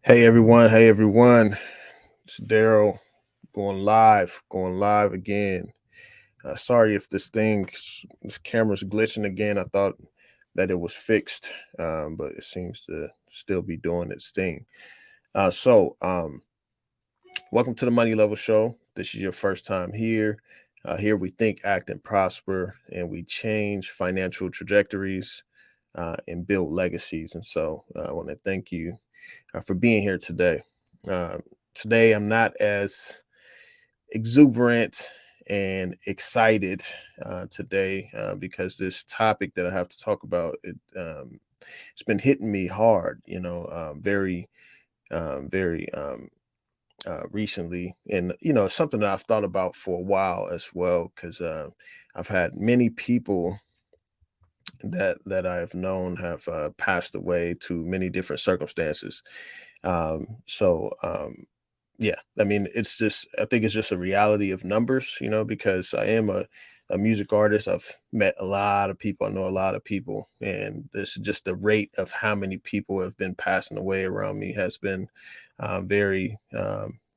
Hey everyone, hey everyone. It's Daryl going live again. Sorry if this camera's glitching again. I thought that it was fixed, but it seems to still be doing its thing. Welcome to the Money Level Show. This is your first time here. Here we think, act, and prosper, and we change financial trajectories and build legacies. And so I want to thank you for being here today. Uh, Today, I'm not as exuberant and excited today because this topic that I have to talk about it's been hitting me hard, very recently, and something that I've thought about for a while as well because I've had many people that I've known have passed away to many different circumstances. Yeah, I mean, I think it's just a reality of numbers, because I am a music artist. I've met a lot of people, I know a lot of people, and this just the rate of how many people have been passing away around me has been very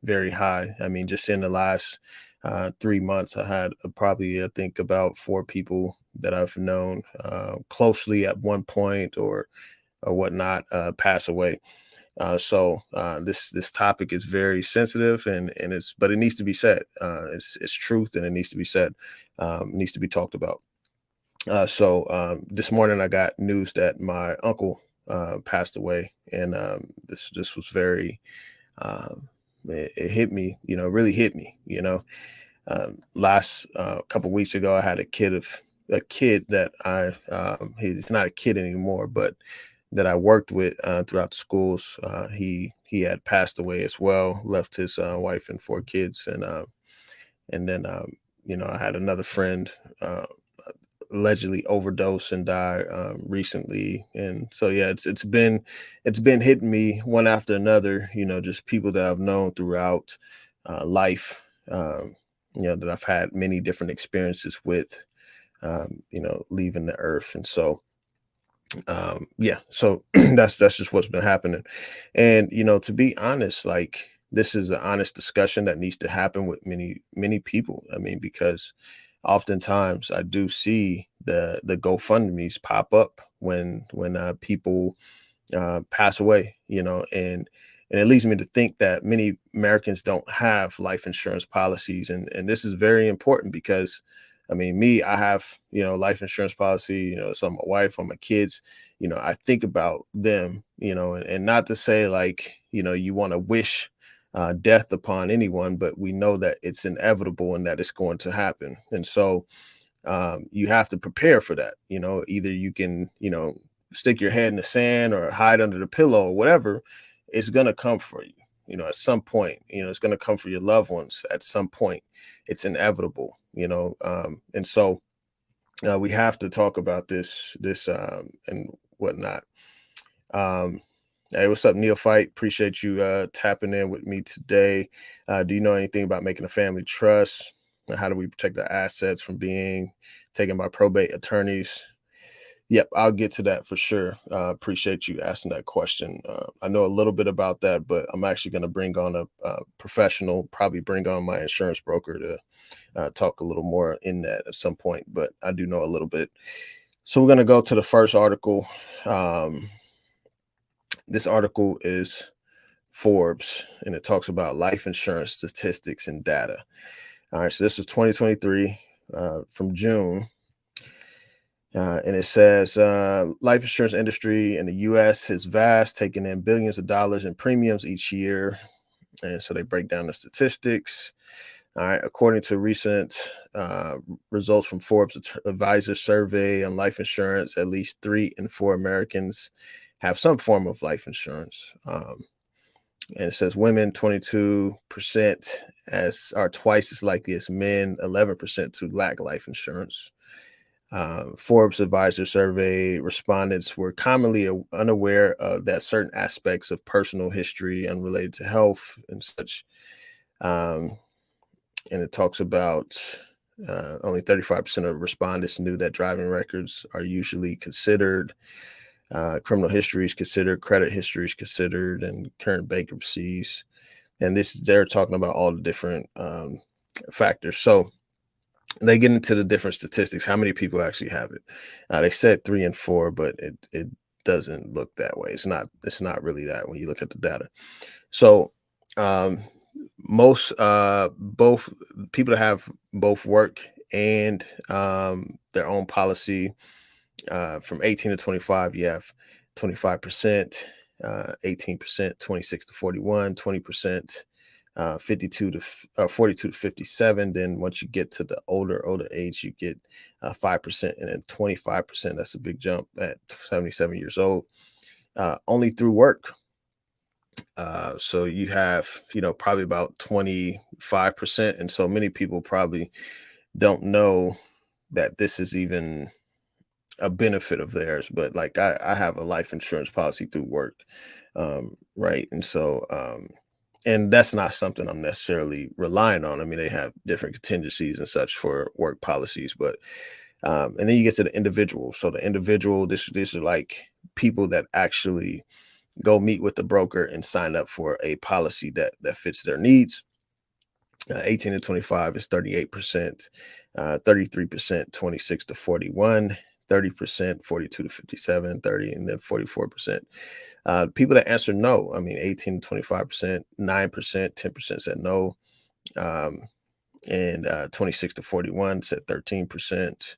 high. I mean, just in the last 3 months, I had probably, I think, about four people that I've known closely at one point or whatnot pass away. This topic is very sensitive and it's but it needs to be said. It's truth and it needs to be said. It needs to be talked about. This morning I got news that my uncle passed away, and this was very it hit me. Really hit me. Last couple weeks ago I had a kid that he's not a kid anymore, but that I worked with throughout the schools. He had passed away as well, left his wife and four kids, and then I had another friend allegedly overdose and die recently, and so yeah, it's been hitting me one after another. Just people that I've known throughout life. That I've had many different experiences with. Leaving the earth, and so yeah, so that's just what's been happening. And to be honest, like, this is an honest discussion that needs to happen with many people. I mean, because oftentimes I do see the GoFundMe's pop up when people pass away, and it leads me to think that many Americans don't have life insurance policies, and this is very important because, I mean, I have life insurance policy. It's on my wife, on my kids. I think about them, and not to say like you want to wish death upon anyone, but we know that it's inevitable and that it's going to happen, and so you have to prepare for that. Either you can stick your head in the sand or hide under the pillow or whatever. It's going to come for you, at some point. It's going to come for your loved ones at some point. It's inevitable, and so we have to talk about this and whatnot. um Hey, what's up, Neophyte? Appreciate you tapping in with me today. Do you know anything about making a family trust? How do we protect the assets from being taken by probate attorneys? Yep, I'll get to that for sure. Appreciate you asking that question. I know a little bit about that, but I'm actually going to bring on a professional, probably bring on my insurance broker to talk a little more in that at some point, but I do know a little bit. So we're going to go to the first article. This article is Forbes, and it talks about life insurance statistics and data. All right, so this is 2023 from June. And it says life insurance industry in the U.S. is vast, taking in billions of dollars in premiums each year. And so they break down the statistics. All right, according to recent results from Forbes Advisor survey on life insurance, at least 3 in 4 Americans have some form of life insurance. And it says women 22% as are twice as likely as men, 11% to lack life insurance. Forbes Advisor survey respondents were commonly unaware of that certain aspects of personal history unrelated to health and such. And it talks about only 35% of respondents knew that driving records are usually considered criminal history is considered, credit history is considered, and current bankruptcies. And they're talking about all the different factors. So they get into the different statistics. How many people actually have it? They said 3 and 4, but it doesn't look that way. It's not really that when you look at the data. So um, most both people that have both work and their own policy, from 18 to 25, you have 25%, 18%, 26 to 41, 20%, 52 to 42 to 57. Then once you get to the older age, you get 5%, and then 25%. That's a big jump at 77 years old, only through work. So you have, probably about 25%. And so many people probably don't know that this is even a benefit of theirs. But like I have a life insurance policy through work. Right. And so, and that's not something I'm necessarily relying on. I mean, they have different contingencies and such for work policies, but, and then you get to the individual. So the individual, this are like people that actually go meet with the broker and sign up for a policy that fits their needs. 18 to 25 is 38%, 33%, 26 to 41, 30%, 42 to 57, 30, and then 44%. People that answer no, I mean, 18 to 25%, 9%, 10% said no, um, and 26 to 41 said 13%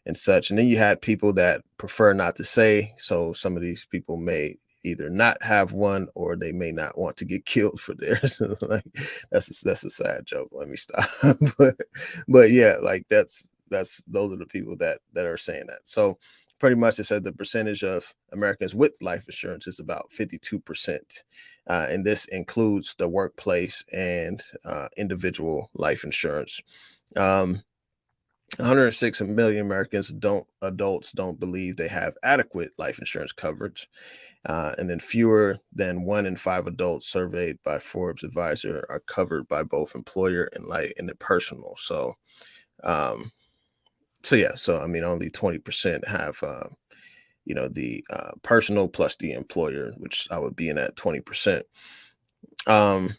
and such. And then you had people that prefer not to say. So some of these people may either not have one, or they may not want to get killed for theirs. Like that's a sad joke. Let me stop. but but yeah, like that's those are the people that are saying that. So pretty much it said the percentage of Americans with life insurance is about 52%. And this includes the workplace and individual life insurance. Um, 106 million Americans adults don't believe they have adequate life insurance coverage, and then fewer than 1 in 5 adults surveyed by Forbes Advisor are covered by both employer and life and the personal. Um, so yeah, so I mean, only 20% have the personal plus the employer, which I would be in at 20%. Um,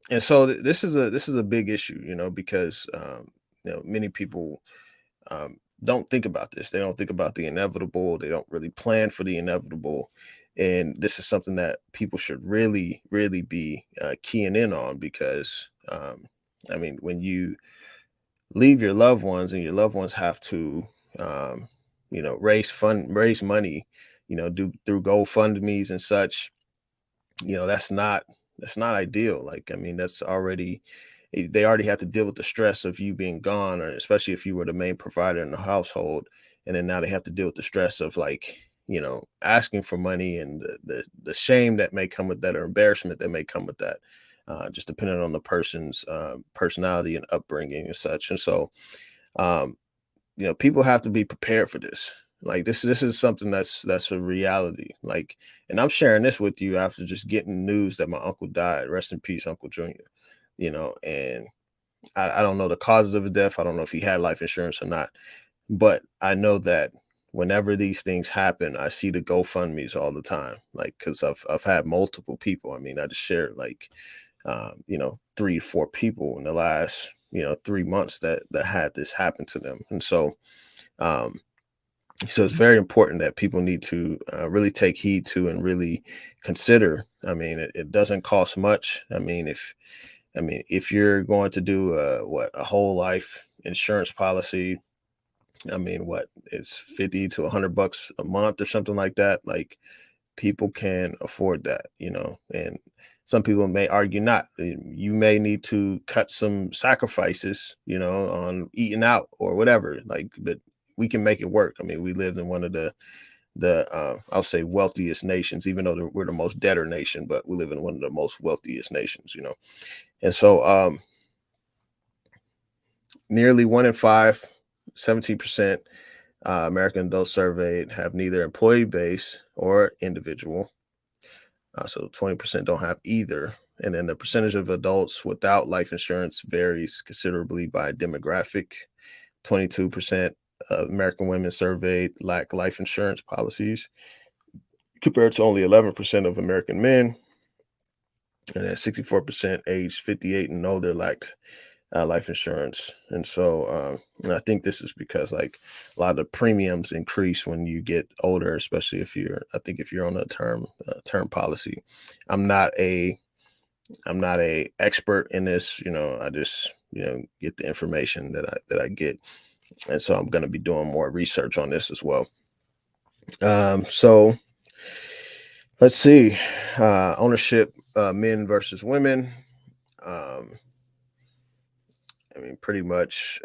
and so this is a big issue, because many people don't think about this. They don't think about the inevitable. They don't really plan for the inevitable. And this is something that people should really, really be keying in on, because, I mean, when you leave your loved ones and your loved ones have to, um, raise money, do through GoFundMe's and such, that's not ideal. Like, I mean, they already have to deal with the stress of you being gone, or especially if you were the main provider in the household. And then now they have to deal with the stress of, like, asking for money, and the shame that may come with that, or embarrassment that may come with that, just depending on the person's personality and upbringing and such. And so, um, people have to be prepared for this. Like, this is something that's a reality. Like, and I'm sharing this with you after just getting news that my uncle died. Rest in peace, Uncle Junior. And I don't know the causes of his death. I don't know if he had life insurance or not, but I know that whenever these things happen, I see the GoFundMe's all the time. Like, because I've had multiple people. I mean, I just shared like 3 to 4 people in the last 3 months that had this happen to them. And um, so it's very important that people need to really take heed to, and really consider. I mean, it doesn't cost much. I mean, if you're going to do a whole life insurance policy, I mean, what, it's 50 to $100 a month or something like that. Like, people can afford that, and some people may argue not. You may need to cut some sacrifices, on eating out or whatever. Like, but we can make it work. I mean, we live in one of the I'll say wealthiest nations, even though we're the most debtor nation, but we live in one of the most wealthiest nations. And so, nearly 1 in 5, 17%, American adults surveyed have neither employee base or individual. So 20% don't have either. And then the percentage of adults without life insurance varies considerably by demographic. 22% of American women surveyed lack life insurance policies. compared to only 11% of American men, and then 64% aged 58 and older lacked life insurance. And so and I think this is because like a lot of the premiums increase when you get older, especially if you're, I think if you're on a term policy. I'm not a I'm not a expert in this, I just, get the information that I get. And so I'm going to be doing more research on this as well. So let's see. Ownership, men versus women. Um, I mean, pretty much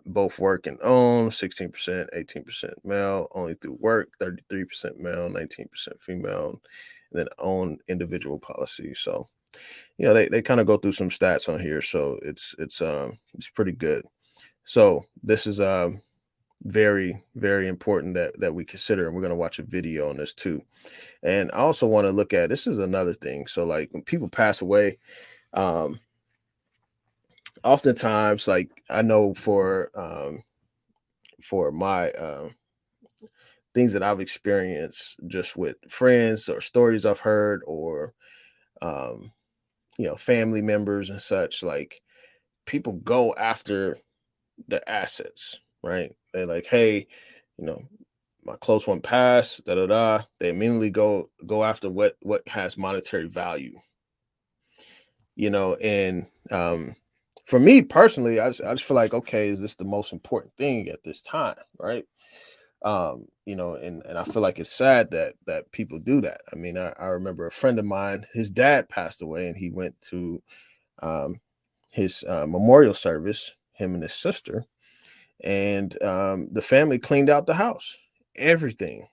both work and own, 16%, 18% male, only through work, 33% male, 19% female, and then own individual policy. So, they kind of go through some stats on here. So it's pretty good. So this is very, very important that we consider, and we're going to watch a video on this too. And I also want to look at, this is another thing. So like when people pass away, um, oftentimes, like I know for my things that I've experienced just with friends or stories I've heard, or um, family members and such, like people go after the assets, right? They're like, hey, you know, my close one passed, da da da. They immediately go after what has monetary value, and for me personally, I just feel like, okay, is this the most important thing at this time, right? And I feel like it's sad that people do that. I mean, I remember a friend of mine, his dad passed away, and he went to um his memorial service, him and his sister, and the family cleaned out the house. Everything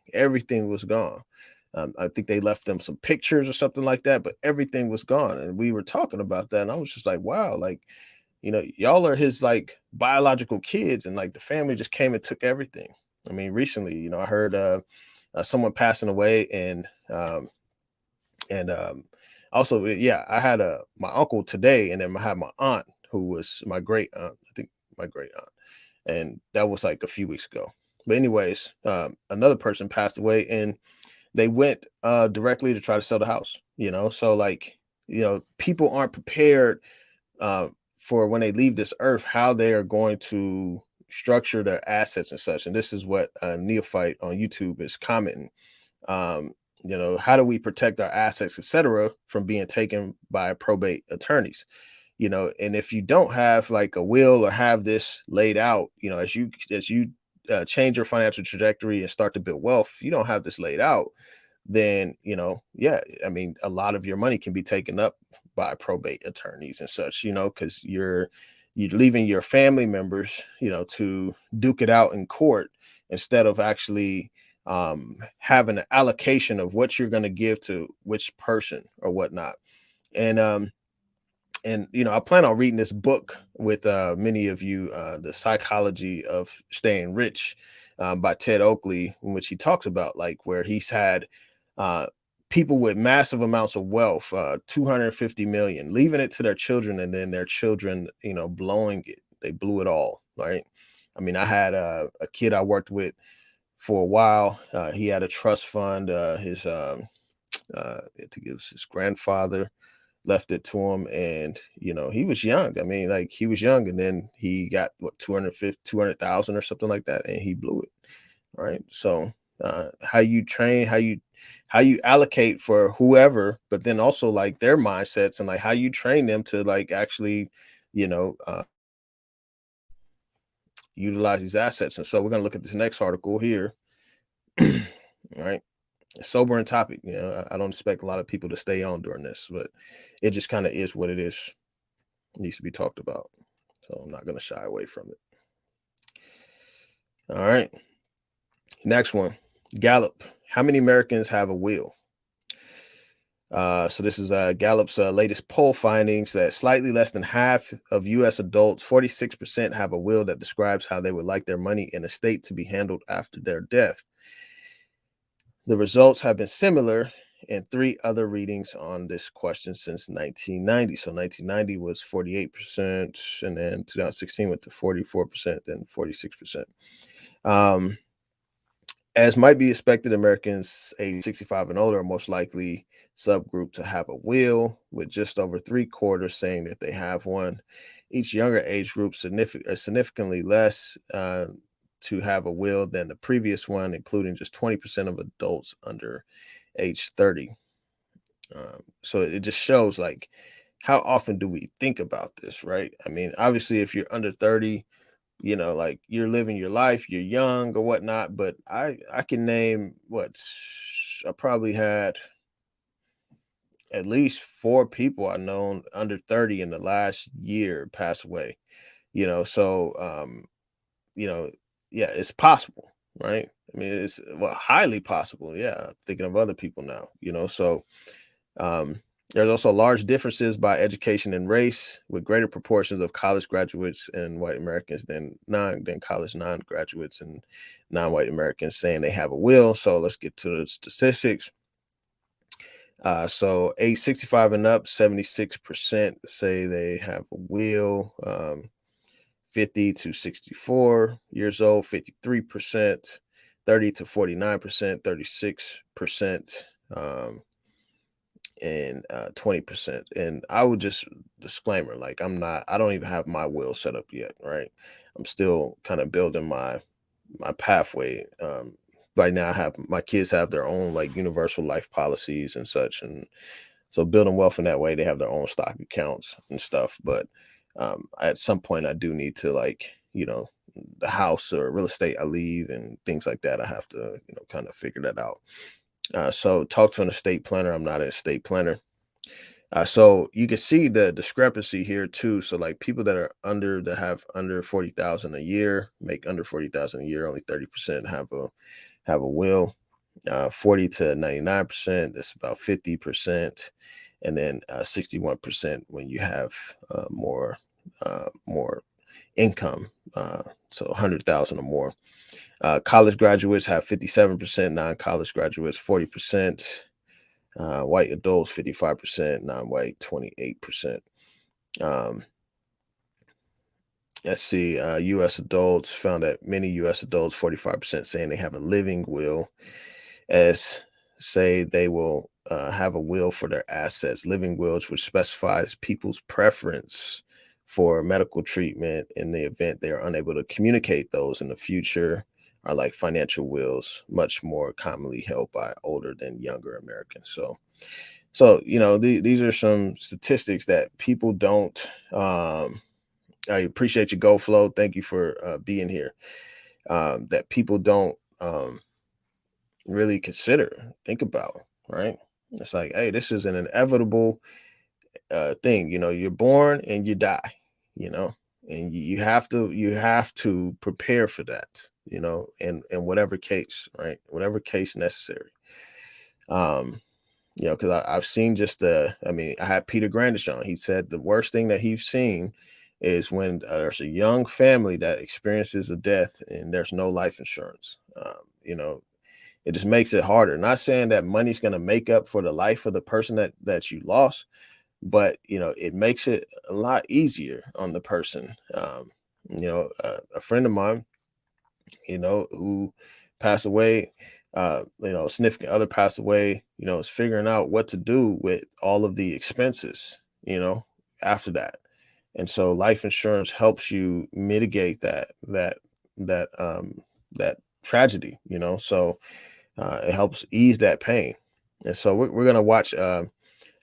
was gone. I think they left them some pictures or something like that, but everything was gone. And we were talking about that, and I was just like, wow, like, y'all are his like biological kids, and like the family just came and took everything. I mean, recently, I heard someone passing away, and also, yeah, I had my uncle today, and then I had my aunt, who was my great aunt, I think, my great aunt, and that was like a few weeks ago. But anyways, another person passed away, and they went directly to try to sell the house. So like, people aren't prepared uh, for when they leave this earth, how they are going to structure their assets and such. And this is what Neophyte on YouTube is commenting. Um, how do we protect our assets, etc., from being taken by probate attorneys? And if you don't have like a will or have this laid out, as you change your financial trajectory and start to build wealth, you don't have this laid out, then yeah, I mean, a lot of your money can be taken up by probate attorneys and such, because you're leaving your family members, to duke it out in court, instead of actually having an allocation of what you're going to give to which person or whatnot. And I plan on reading this book with many of you, The Psychology of Staying Rich, by Ted Oakley, in which he talks about like where he's had uh, people with massive amounts of wealth, 250 million, leaving it to their children, and then their children, blowing it. They blew it all, right? I mean, I had a kid I worked with for a while. He had a trust fund. I think it was his grandfather left it to him, and he was young. I mean, like, he was young, and then he got what, 200,000 or something like that, and he blew it. Right? So how you train, how you allocate for whoever, but then also like their mindsets, and like how you train them to like actually you know uh, utilize these assets. And so we're going to look at this next article here. All right, sobering topic. I don't expect a lot of people to stay on during this, but it just kind of is what it is. It needs to be talked about, so I'm not going to shy away from it. All right, next one. Gallup: how many Americans have a will? So this is Gallup's latest poll findings, that slightly less than half of U.S. adults, 46%, have a will that describes how they would like their money in a estate to be handled after their death. The results have been similar in three other readings on this question since 1990. So 1990 was 48%, and then 2016 went to 44%, then 46%. Um, As might be expected, Americans age 65 and older are most likely subgroup to have a will, with just over three quarters saying that they have one. Each younger age group significantly less to have a will than the previous one, including just 20% of adults under age 30. So it just shows like how often do we think about this, right? I mean, obviously, if you're under 30, like you're living your life, you're young or whatnot. But I can name I probably had at least four people I known under 30 in the last year pass away. So you know, yeah, it's possible, right? I mean, it's highly possible. Yeah, thinking of other people now, so um, there's also large differences by education and race, with greater proportions of college graduates and white Americans than college non-graduates and non-white Americans saying they have a will. So let's get to the statistics. So age 65 and up, 76% say they have a will. 50 to 64 years old, 53%, 30 to 49%, 36%. And 20%. And I would just disclaimer, like I don't even have my will set up yet, right? I'm still kind of building my pathway. Right now I have my kids have their own like universal life policies and such. And so building wealth in that way, they have their own stock accounts and stuff. But at some point I do need to like, the house or real estate I leave and things like that. I have to, kind of figure that out. So talk to an estate planner. I'm not an estate planner. So you can see the discrepancy here too. So like people that have under 40,000 a year, make under 40,000 a year, only 30% have a will. 40 to 99%, that's about 50%. And then 61% when you have more income. So 100,000 or more. College graduates have 57%, non-college graduates 40%, white adults 55%, non-white 28%. Um, let's see, U.S. adults found that many U.S. adults, 45%, saying they have a living will, as say they will have a will for their assets. Living wills, which specifies people's preference for medical treatment in the event they are unable to communicate those in the future, are like financial wills, much more commonly held by older than younger Americans. So these are some statistics that people don't. I appreciate your go flow. Thank you for being here. That people don't really consider, think about, right? It's like, hey, this is an inevitable thing. You're born and you die. You know, and you have to prepare for that. In whatever case, right? Whatever case necessary. Um, because I've seen I mean, I had Peter Grandis on. He said the worst thing that he's seen is when there's a young family that experiences a death and there's no life insurance. It just makes it harder. Not saying that money's going to make up for the life of the person that you lost, but it makes it a lot easier on the person. A friend of mine, who passed away, a significant other passed away, is figuring out what to do with all of the expenses, after that. And so life insurance helps you mitigate that tragedy, so it helps ease that pain. And so we're gonna watch a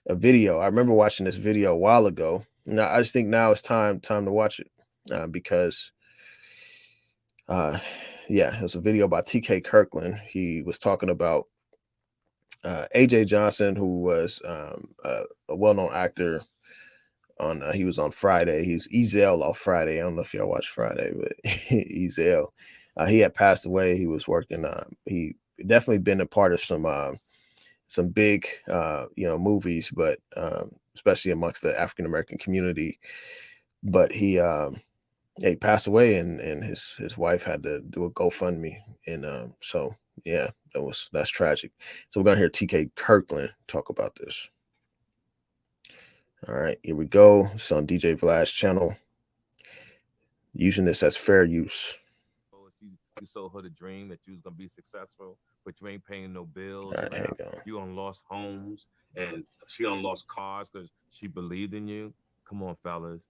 video. I remember watching this video a while ago. Now I just think now it's time to watch it because uh, yeah, it's a video by TK Kirkland. He was talking about AJ Johnson, who was a well-known actor. He was on Friday. He was Ezel off Friday. I don't know if y'all watched Friday, but Ezel. He had passed away. He was working. He definitely been a part of some big movies, but especially amongst the African American community. But he passed away, and his wife had to do a GoFundMe, and so yeah, that's tragic. So we're gonna hear TK Kirkland talk about this. All right, here we go. It's on DJ Vlad's channel. Using this as fair use. You sold her the dream that you was gonna be successful, but you ain't paying no bills All right, hang now. on. You done lost homes and she done lost cars because she believed in you. Come on, fellas.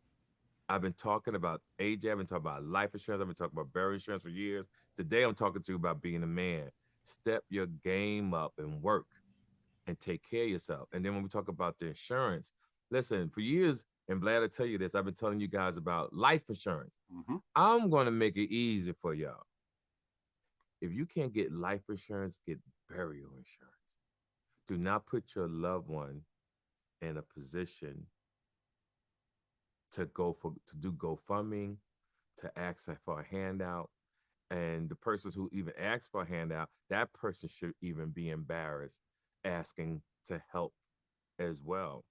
I've been talking about AJ. I've been talking about life insurance. I've been talking about burial insurance for years. Today, I'm talking to you about being a man. Step your game up and work and take care of yourself. And then when we talk about the insurance, listen, for years, and glad to tell you this, I've been telling you guys about life insurance. I'm going to make it easy for y'all. If you can't get life insurance, get burial insurance. Do not put your loved one in a position to do GoFundMe, to ask for a handout. And the persons who even ask for a handout, that person should even be embarrassed asking to help as well.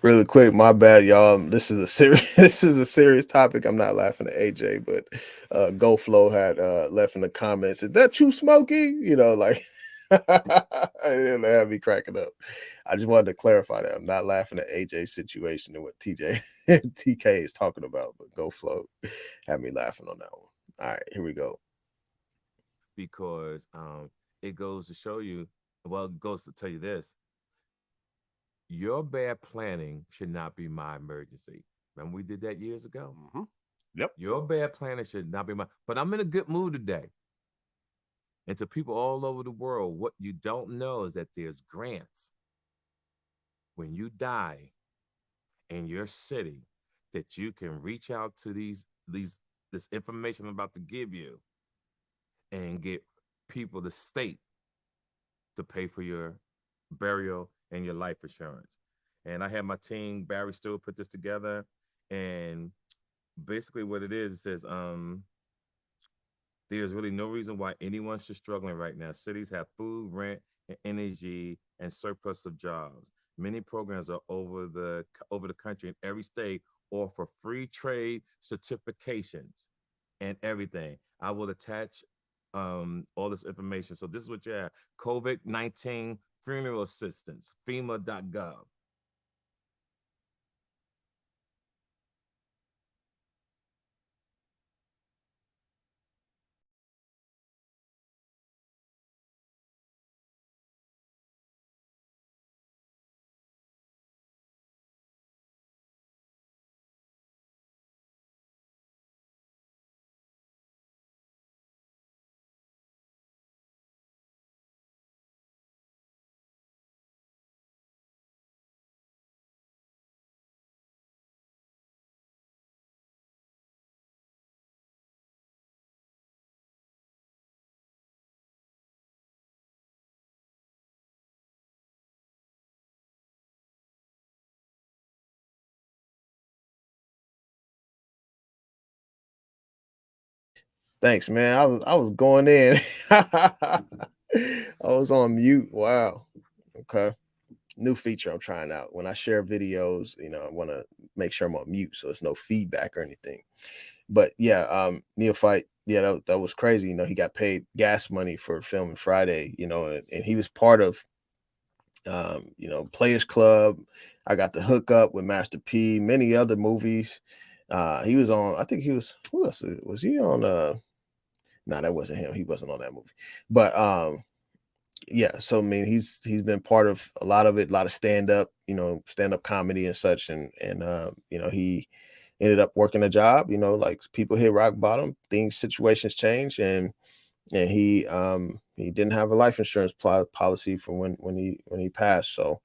Really quick, my bad, y'all. This is a serious this is a serious topic. I'm not laughing at AJ, but GoFlow had left in the comments, "Is that you, Smokey?" You know, like it had me cracking up. I just wanted to clarify that I'm not laughing at AJ's situation and what TJ TK is talking about, but GoFlow had me laughing on that one. All right, here we go. Because it goes to show you, well, it goes to tell you this: your bad planning should not be my emergency. Remember, we did that years ago. Yep. Your bad planning should not be my. But I'm in a good mood today. And to people all over the world, what you don't know is that there's grants when you die in your city that you can reach out to these this information I'm about to give you and get people, the state, to pay for your burial and your life insurance. And I had my team, Barry Stewart, put this together. And basically what it is, it says, there's really no reason why anyone should struggling right now. Cities have food, rent, and energy, and surplus of jobs. Many programs are over the country in every state offer free trade certifications and everything. I will attach all this information. So this is what you have: COVID-19 funeral assistance, FEMA.gov. Thanks, man. I was going in. I was on mute. Wow. Okay. New feature I'm trying out. When I share videos, I want to make sure I'm on mute so there's no feedback or anything. But yeah, Neophyte, yeah, that was crazy. He got paid gas money for filming Friday, and he was part of Players Club. I got the hookup with Master P, many other movies. He was on, I think he was, who else was he on? No, that wasn't him. He wasn't on that movie. But yeah, so I mean he's been part of a lot of it, a lot of stand up comedy and such, and he ended up working a job, like people hit rock bottom, things situations change, and he didn't have a life insurance policy for when he passed. So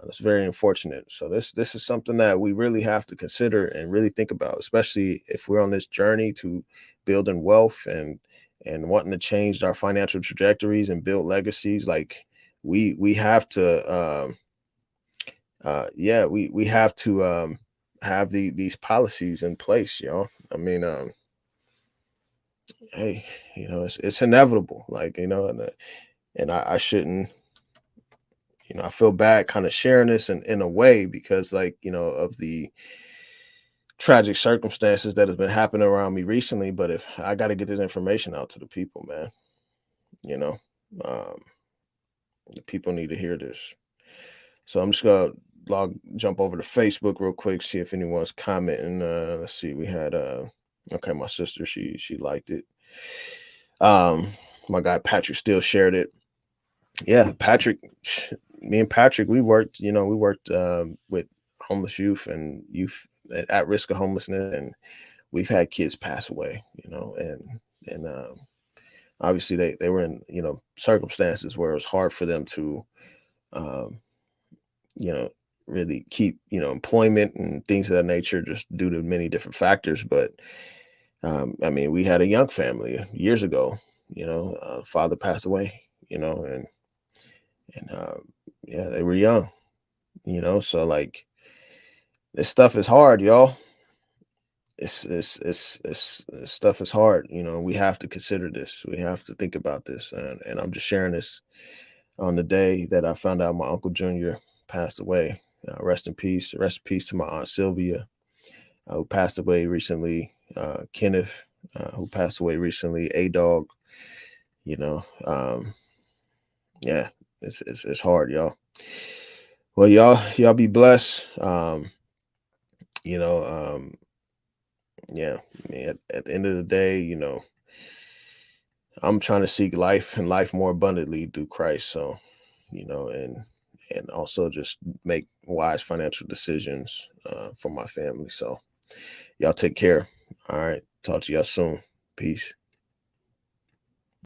that's very unfortunate. So this is something that we really have to consider and really think about, especially if we're on this journey to building wealth and wanting to change our financial trajectories and build legacies. Like we have to yeah, we have to have these policies in place. I mean, hey, it's inevitable. Like, and I shouldn't, I feel bad kind of sharing this in a way because, like, of the tragic circumstances that has been happening around me recently. But if I got to get this information out to the people, man, you know, um, the people need to hear this. So I'm just gonna jump over to Facebook real quick, see if anyone's commenting. Let's see, we had Okay, my sister, she liked it. Um, my guy Patrick still shared it. Yeah, Patrick, me and Patrick, we worked with homeless youth and youth at risk of homelessness, and we've had kids pass away, and obviously they were in, circumstances where it was hard for them to, um, you know, really keep, employment and things of that nature just due to many different factors. But I mean, we had a young family years ago, father passed away, and yeah, they were young, so like this stuff is hard, y'all. This stuff is hard. We have to consider this. We have to think about this. And I'm just sharing this on the day that I found out my Uncle Junior passed away. Rest in peace. Rest in peace to my Aunt Sylvia, who passed away recently. Kenneth, who passed away recently. A Dog, you know. Yeah, it's hard, y'all. Well, y'all be blessed. You know, yeah, I mean, at the end of the day, I'm trying to seek life and life more abundantly through Christ. So, and also just make wise financial decisions for my family. So, y'all take care. All right, talk to y'all soon. Peace.